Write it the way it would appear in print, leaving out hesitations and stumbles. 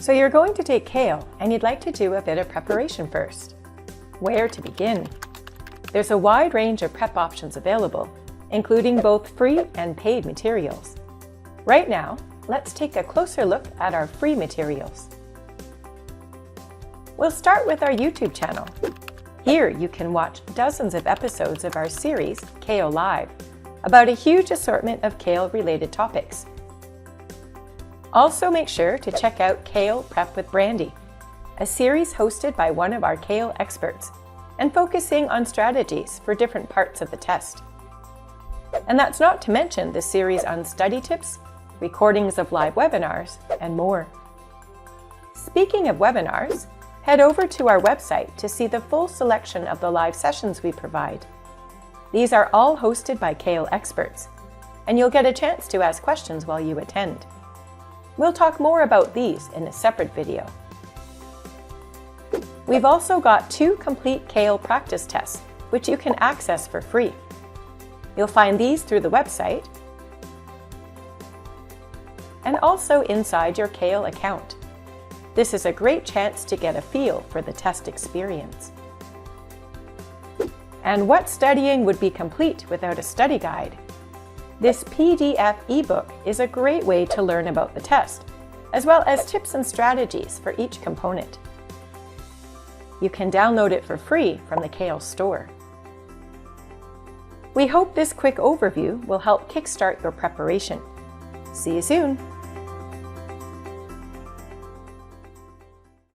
So you're going to take CAEL and you'd like to do a bit of preparation first. Where to begin? There's a wide range of prep options available, including both free and paid materials. Right now, let's take a closer look at our free materials. We'll start with our YouTube channel. Here you can watch dozens of episodes of our series, CAEL Live, about a huge assortment of CAEL-related topics. Also make sure to check out CAEL Prep with Brandy, a series hosted by one of our CAEL experts and focusing on strategies for different parts of the test. And that's not to mention the series on study tips, recordings of live webinars, and more. Speaking of webinars, head over to our website to see the full selection of the live sessions we provide. These are all hosted by CAEL experts, and you'll get a chance to ask questions while you attend. We'll talk more about these in a separate video. We've also got 2 complete CAEL practice tests, which you can access for free. You'll find these through the website and also inside your CAEL account. This is a great chance to get a feel for the test experience. And what studying would be complete without a study guide? This PDF ebook is a great way to learn about the test, as well as tips and strategies for each component. You can download it for free from the CAEL store. We hope this quick overview will help kickstart your preparation. See you soon!